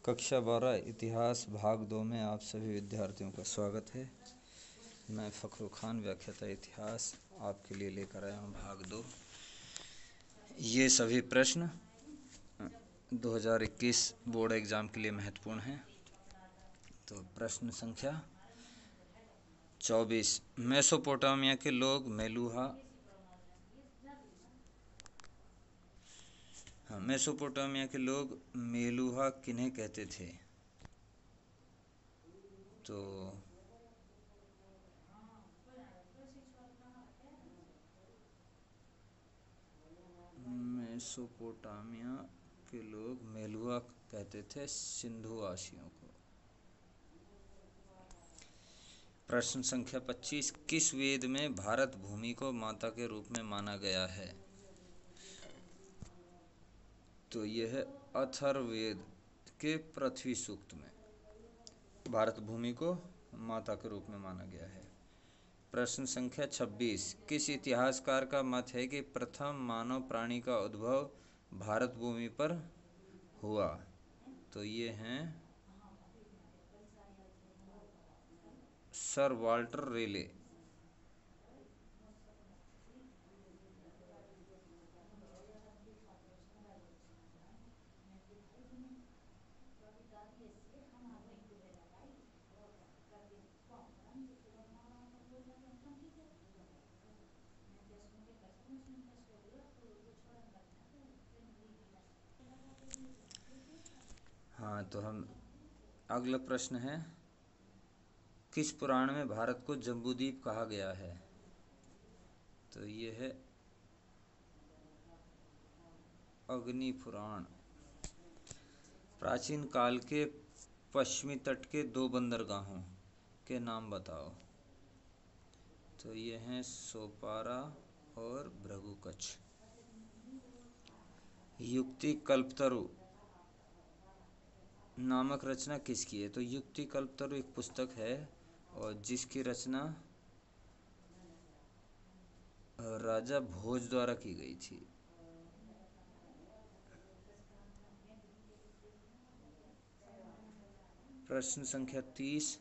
कक्षा 12 इतिहास भाग 2 में आप सभी विद्यार्थियों का स्वागत है। मैं फ़खरुल खान व्याख्याता इतिहास आपके लिए लेकर आया हूँ भाग 2। ये सभी प्रश्न 2021 बोर्ड एग्ज़ाम के लिए महत्वपूर्ण हैं। तो प्रश्न संख्या 24, मेसोपोटामिया के लोग मेलूहा किन्हें कहते थे? तो मेसोपोटामिया के लोग मेलुहा कहते थे सिंधुवासियों को। प्रश्न संख्या 25, किस वेद में भारत भूमि को माता के रूप में माना गया है? तो यह है अथर्ववेद के पृथ्वी सूक्त में भारत भूमि को माता के रूप में माना गया है। प्रश्न संख्या 26, किस इतिहासकार का मत है कि प्रथम मानव प्राणी का उद्भव भारत भूमि पर हुआ? तो ये हैं सर वाल्टर रेले। हाँ, तो हम अगला प्रश्न है, किस पुराण में भारत को जम्बूद्वीप कहा गया है? तो ये है अग्नि पुराण। प्राचीन काल के पश्चिमी तट के 2 बंदरगाहों के नाम बताओ। तो ये हैं सोपारा और भृगुकच्छ। युक्ति कल्पतरु नामक रचना किसकी है? तो युक्ति कल्पतरु एक पुस्तक है और जिसकी रचना राजा भोज द्वारा की गई थी। प्रश्न संख्या 30,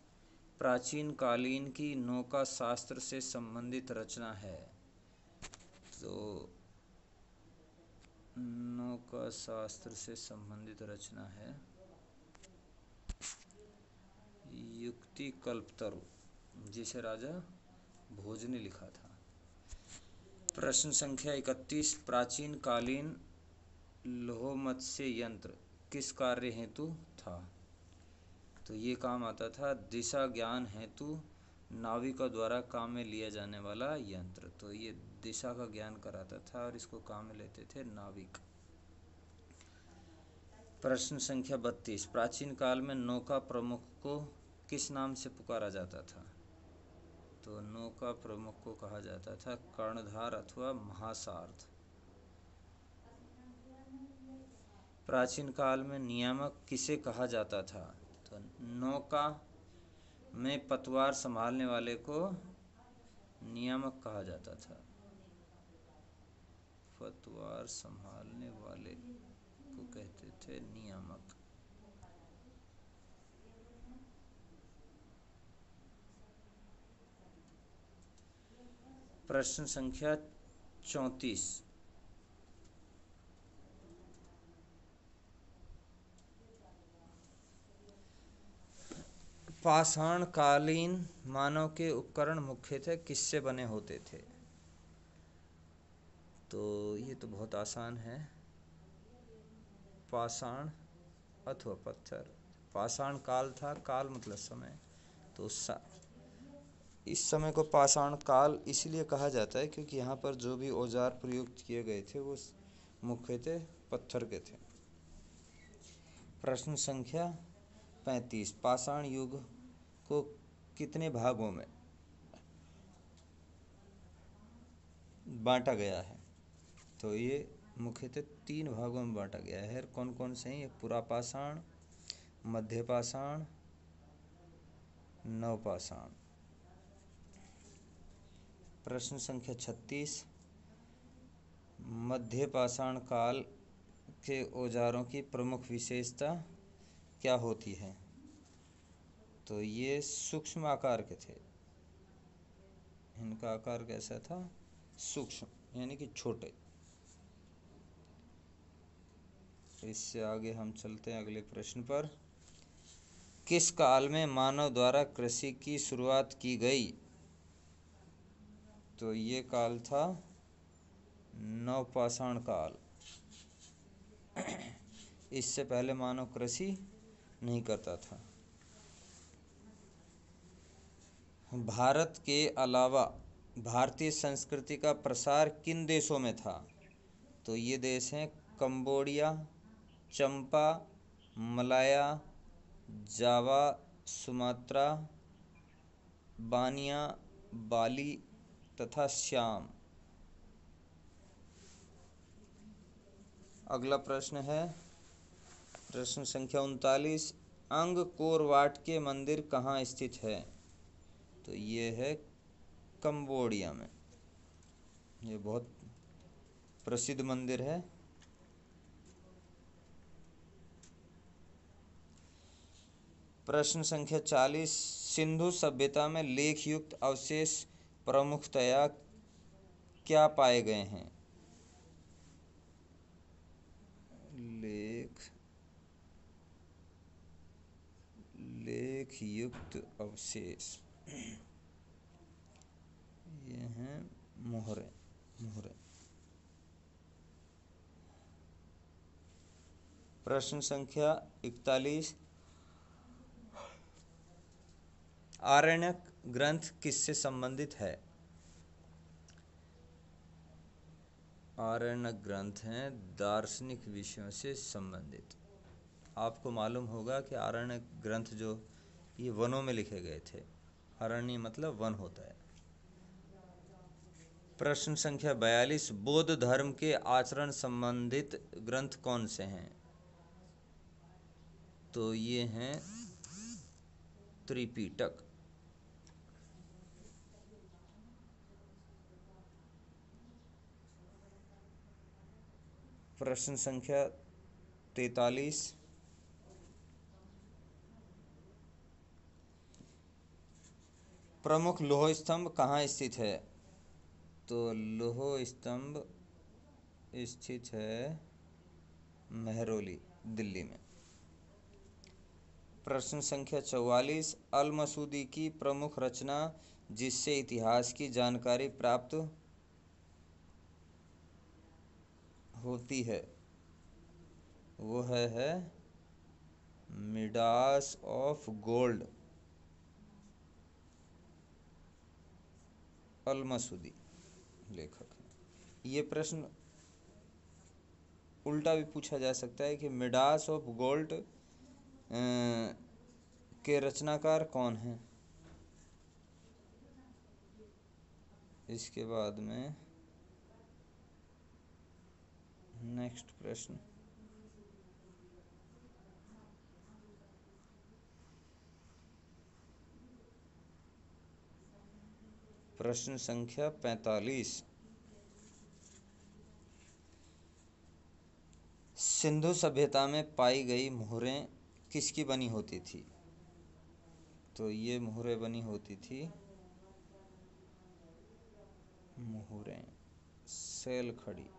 प्राचीन कालीन की नौका शास्त्र से संबंधित रचना है। तो नौका शास्त्र से संबंधित रचना है युक्ति कल्पतरु, जिसे राजा भोज ने लिखा था। प्रश्न संख्या 31, प्राचीन कालीन लौह मत्स्य यंत्र किस कार्य हेतु था? तो ये काम आता था दिशा ज्ञान हेतु नाविकों द्वारा काम में लिया जाने वाला यंत्र। तो ये दिशा का ज्ञान कराता था और इसको काम में लेते थे नाविक। प्रश्न संख्या 32, प्राचीन काल में नौका प्रमुख को किस नाम से पुकारा जाता था? तो नौका प्रमुख को कहा जाता था कर्णधार अथवा महासारथ। प्राचीन काल में नियामक किसे कहा जाता था? तो नौका में पतवार संभालने वाले को नियामक कहा जाता था। पतवार संभालने वाले को कहते थे नियामक। प्रश्न संख्या 34, पाषाण कालीन मानव के उपकरण मुख्यतः किससे बने होते थे? तो ये तो बहुत आसान है, पाषाण अथवा पत्थर। पाषाण काल था, काल मतलब समय, तो इस समय को पाषाण काल इसलिए कहा जाता है क्योंकि यहाँ पर जो भी औजार प्रयुक्त किए गए थे वो मुख्यतः पत्थर के थे। प्रश्न संख्या 35, पाषाण युग को कितने भागों में बांटा गया है? तो ये मुख्यतः 3 भागों में बांटा गया है। कौन कौन से हैं ये? पुरापाषाण, मध्यपाषाण, नवपाषाण। प्रश्न संख्या 36, मध्यपाषाण काल के औजारों की प्रमुख विशेषता क्या होती है? तो ये सूक्ष्म आकार के थे। इनका आकार कैसा था? सूक्ष्म, यानी कि छोटे। इससे आगे हम चलते हैं अगले प्रश्न पर। किस काल में मानव द्वारा कृषि की शुरुआत की गई? तो ये काल था नवपाषाण काल। इससे पहले मानव कृषि नहीं करता था। भारत के अलावा भारतीय संस्कृति का प्रसार किन देशों में था? तो ये देश हैं कंबोडिया, चंपा, मलाया, जावा, सुमात्रा, बानिया, बाली तथा श्याम। अगला प्रश्न है प्रश्न संख्या 39। अंगकोर वाट के मंदिर कहाँ स्थित है? तो ये है कंबोडिया में। ये बहुत प्रसिद्ध मंदिर है। प्रश्न संख्या 40। सिंधु सभ्यता में लेख युक्त अवशेष प्रमुखतया क्या पाए गए हैं? लेख युक्त अवशेष ये हैं मोहरे। प्रश्न संख्या 41। आरण्यक ग्रंथ किससे संबंधित है? आरण्यक ग्रंथ हैं दार्शनिक विषयों से संबंधित। आपको मालूम होगा कि आरण्यक ग्रंथ जो ये वनों में लिखे गए थे। अरण्य मतलब वन होता है। प्रश्न संख्या 42। बौद्ध धर्म के आचरण संबंधित ग्रंथ कौन से हैं? तो ये हैं त्रिपिटक। प्रश्न संख्या 43। प्रमुख लौह स्तंभ कहाँ स्थित है? तो लौह स्तंभ स्थित है मेहरौली, दिल्ली में। प्रश्न संख्या 44। अल मसूदी की प्रमुख रचना जिससे इतिहास की जानकारी प्राप्त होती है वो है मिडास ऑफ गोल्ड। अल मसूदी लेखक है। ये प्रश्न उल्टा भी पूछा जा सकता है कि मिडास ऑफ गोल्ड के रचनाकार कौन हैं? इसके बाद में नेक्स्ट प्रश्न प्रश्न संख्या 45। सिंधु सभ्यता में पाई गई मोहरें किसकी बनी होती थी? तो ये मोहरें बनी होती थी मोहरें सैल खड़ी।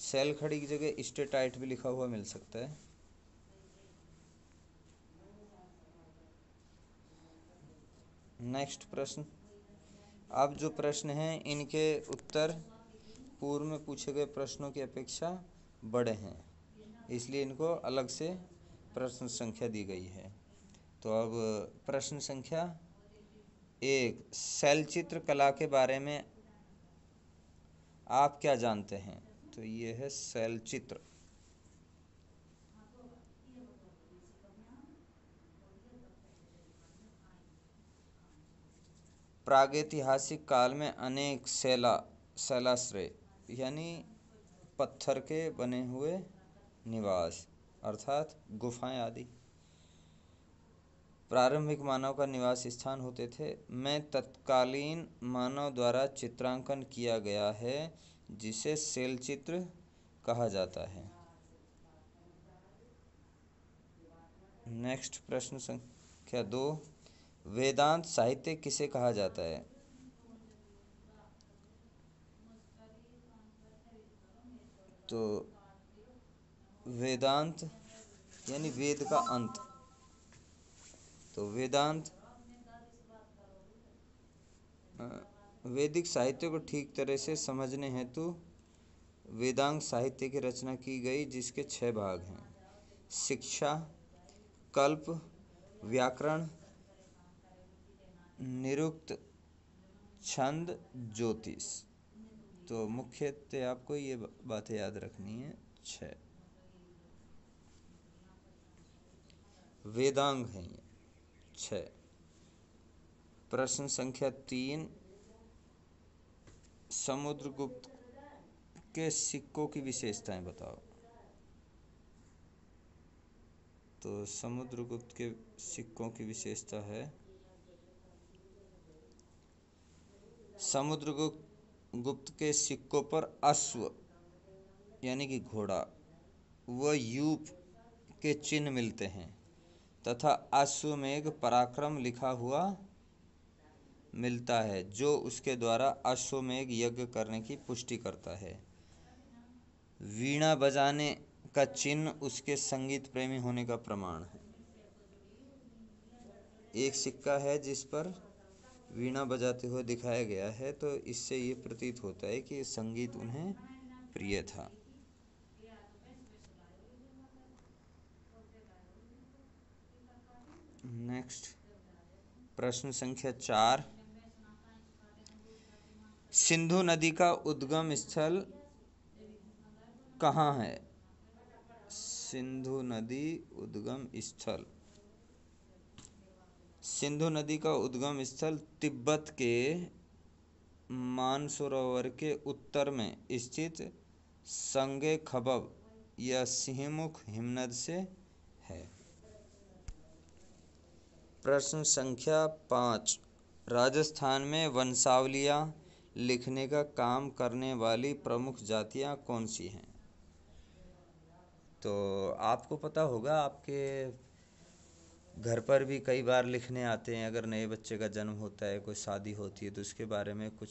सैल खड़ी की जगह स्टेटाइट भी लिखा हुआ मिल सकता है। नेक्स्ट प्रश्न। अब जो प्रश्न हैं इनके उत्तर पूर्व में पूछे गए प्रश्नों की अपेक्षा बड़े हैं, इसलिए इनको अलग से प्रश्न संख्या दी गई है। तो अब प्रश्न संख्या 1। शैलचित्र कला के बारे में आप क्या जानते हैं? तो ये है शैलचित्र। प्रागैतिहासिक काल में अनेक शैलाश्रय यानी पत्थर के बने हुए निवास अर्थात गुफाएं आदि प्रारंभिक मानव का निवास स्थान होते थे। में तत्कालीन मानव द्वारा चित्रांकन किया गया है जिसे शैलचित्र कहा जाता है। नेक्स्ट प्रश्न संख्या 2, वेदांत साहित्य किसे कहा जाता है? तो वेदांत यानी वेद का अंत। तो वेदांत वैदिक साहित्य को ठीक तरह से समझने हेतु वेदांग साहित्य की रचना की गई, जिसके 6 भाग हैं: शिक्षा, कल्प, व्याकरण, निरुक्त, छंद, ज्योतिष। तो मुख्यतः आपको ये बातें याद रखनी है। 6 वेदांग हैं ये 6। प्रश्न संख्या 3, समुद्रगुप्त के सिक्कों की विशेषताएं बताओ। तो समुद्रगुप्त के सिक्कों की विशेषता है, समुद्रगुप्त के सिक्कों पर अश्व यानी कि घोड़ा व यूप के चिन्ह मिलते हैं तथा अश्वमेघ पराक्रम लिखा हुआ मिलता है, जो उसके द्वारा अश्वमेघ यज्ञ करने की पुष्टि करता है। वीणा बजाने का चिन्ह उसके संगीत प्रेमी होने का प्रमाण है। एक सिक्का है जिस पर वीणा बजाते हुए दिखाया गया है, तो इससे ये प्रतीत होता है कि संगीत उन्हें प्रिय था। नेक्स्ट प्रश्न संख्या 4, सिंधु नदी का उद्गम स्थल कहाँ है? सिंधु नदी उद्गम स्थल, सिंधु नदी का उद्गम स्थल तिब्बत के मानसरोवर के उत्तर में स्थित संगे खबब या सिंहमुख हिमनद से है। प्रश्न संख्या 5, राजस्थान में वंशावलियाँ लिखने का काम करने वाली प्रमुख जातियाँ कौन सी हैं? तो आपको पता होगा, आपके घर पर भी कई बार लिखने आते हैं। अगर नए बच्चे का जन्म होता है, कोई शादी होती है, तो उसके बारे में कुछ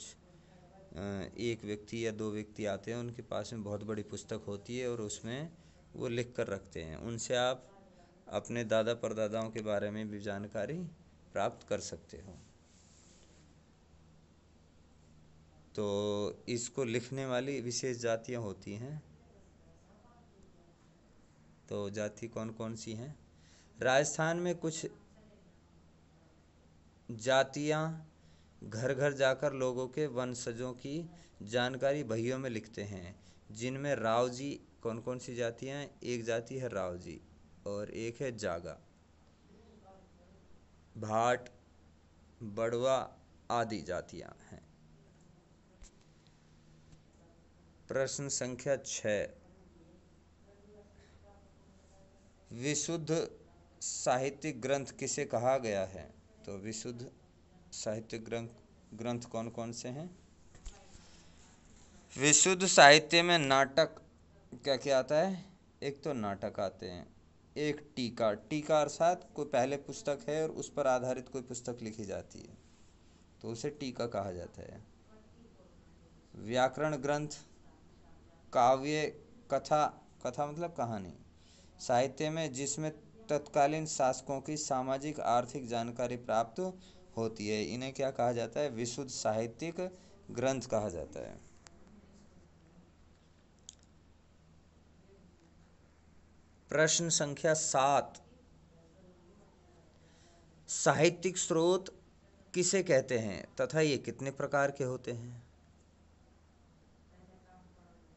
एक व्यक्ति या 2 व्यक्ति आते हैं, उनके पास में बहुत बड़ी पुस्तक होती है और उसमें वो लिख कर रखते हैं। उनसे आप अपने दादा परदादाओं के बारे में भी जानकारी प्राप्त कर सकते हो। तो इसको लिखने वाली विशेष जातियाँ होती हैं। तो जाति कौन कौन सी हैं? राजस्थान में कुछ जातियाँ घर घर जाकर लोगों के वंशजों की जानकारी बहियों में लिखते हैं, जिनमें रावजी। कौन कौन सी जातियाँ हैं? एक जाति है रावजी और एक है जागा, भाट, बड़वा आदि जातियाँ हैं। प्रश्न संख्या 6, विशुद्ध साहित्यिक ग्रंथ किसे कहा गया है? तो विशुद्ध साहित्यिक ग्रंथ कौन कौन से हैं? विशुद्ध साहित्य में नाटक क्या क्या आता है? एक तो नाटक आते हैं, एक टीका। टीका अर्थात कोई पहले पुस्तक है और उस पर आधारित कोई पुस्तक लिखी जाती है, तो उसे टीका कहा जाता है। व्याकरण ग्रंथ, काव्य, कथा, कथा मतलब कहानी, साहित्य में जिसमें तत्कालीन शासकों की सामाजिक आर्थिक जानकारी प्राप्त होती है, इन्हें क्या कहा जाता है? विशुद्ध साहित्यिक ग्रंथ कहा जाता है। प्रश्न संख्या 7, साहित्यिक स्रोत किसे कहते हैं तथा ये कितने प्रकार के होते हैं?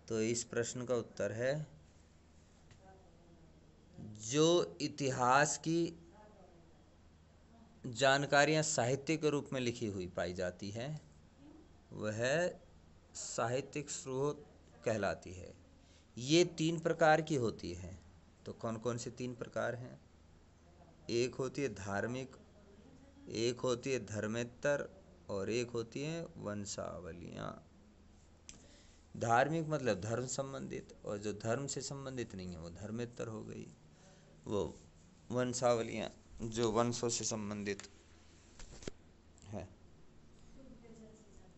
तो इस प्रश्न का उत्तर है, जो इतिहास की जानकारियाँ साहित्य के रूप में लिखी हुई पाई जाती है, वह साहित्यिक स्रोत कहलाती है। ये 3 प्रकार की होती है। तो कौन कौन से 3 प्रकार हैं? एक होती है धार्मिक, एक होती है धर्मेत्तर और एक होती है वंशावलियाँ। धार्मिक मतलब धर्म संबंधित, और जो धर्म से संबंधित नहीं है वो धर्मेत्तर हो गई। वो वंशावलियाँ जो वंशों से संबंधित है।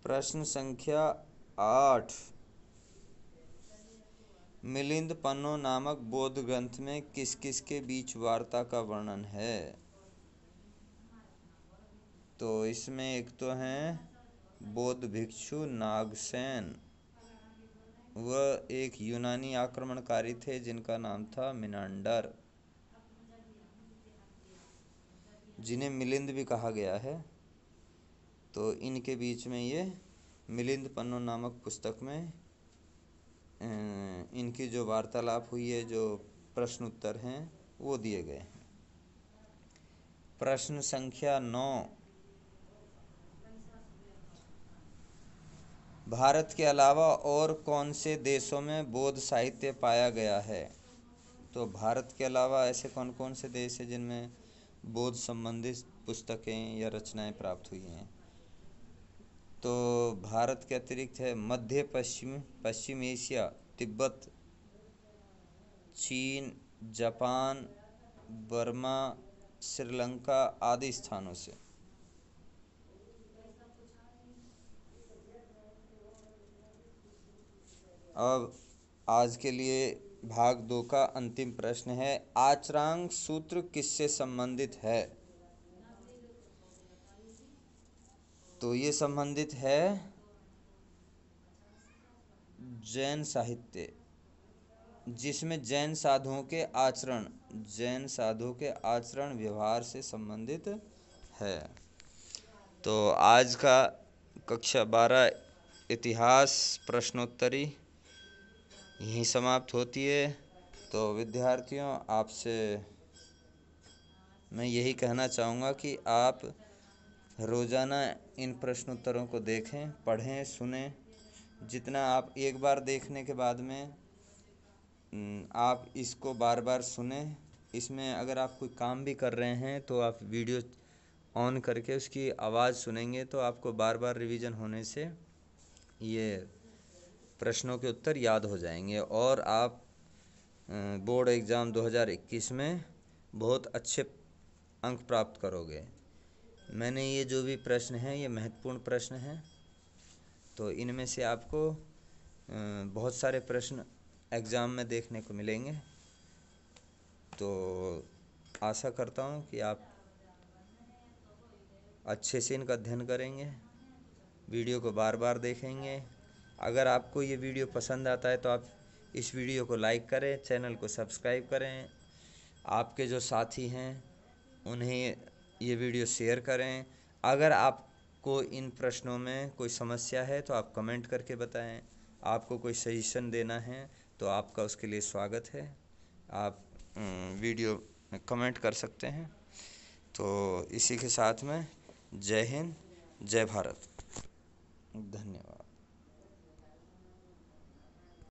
प्रश्न संख्या 8, मिलिंद पन्नो नामक बौद्ध ग्रंथ में किस किस के बीच वार्ता का वर्णन है? तो इसमें एक तो हैं बौद्ध भिक्षु नागसेन, वह एक यूनानी आक्रमणकारी थे जिनका नाम था मिनांडर, जिन्हें मिलिंद भी कहा गया है। तो इनके बीच में ये मिलिंद पन्नो नामक पुस्तक में इनकी जो वार्तालाप हुई है, जो प्रश्न उत्तर हैं वो दिए गए हैं। प्रश्न संख्या 9, भारत के अलावा और कौन से देशों में बौद्ध साहित्य पाया गया है? तो भारत के अलावा ऐसे कौन कौन से देश हैं जिनमें बौद्ध संबंधित पुस्तकें या रचनाएं प्राप्त हुई हैं? तो भारत के अतिरिक्त है मध्य पश्चिम एशिया, तिब्बत, चीन, जापान, बर्मा, श्रीलंका आदि स्थानों से। अब आज के लिए भाग 2 का अंतिम प्रश्न है, आचरांग सूत्र किससे संबंधित है? तो ये संबंधित है जैन साहित्य, जिसमें जैन साधुओं के आचरण व्यवहार से संबंधित है। तो आज का कक्षा 12 इतिहास प्रश्नोत्तरी यहीं समाप्त होती है। तो विद्यार्थियों, आपसे मैं यही कहना चाहूँगा कि आप रोज़ाना इन प्रश्नोत्तरों को देखें, पढ़ें, सुनें। जितना आप एक बार देखने के बाद में आप इसको बार बार सुने। इसमें अगर आप कोई काम भी कर रहे हैं तो आप वीडियो ऑन करके उसकी आवाज़ सुनेंगे तो आपको बार बार रिवीजन होने से ये प्रश्नों के उत्तर याद हो जाएंगे और आप बोर्ड एग्ज़ाम 2021 में बहुत अच्छे अंक प्राप्त करोगे। मैंने ये जो भी प्रश्न हैं ये महत्वपूर्ण प्रश्न हैं, तो इनमें से आपको बहुत सारे प्रश्न एग्ज़ाम में देखने को मिलेंगे। तो आशा करता हूँ कि आप अच्छे से इनका अध्ययन करेंगे, वीडियो को बार बार देखेंगे। अगर आपको ये वीडियो पसंद आता है तो आप इस वीडियो को लाइक करें, चैनल को सब्सक्राइब करें, आपके जो साथी हैं उन्हें ये वीडियो शेयर करें। अगर आपको इन प्रश्नों में कोई समस्या है तो आप कमेंट करके बताएं। आपको कोई सजेशन देना है तो आपका उसके लिए स्वागत है, आप वीडियो में कमेंट कर सकते हैं। तो इसी के साथ में जय हिंद, जय भारत, धन्यवाद।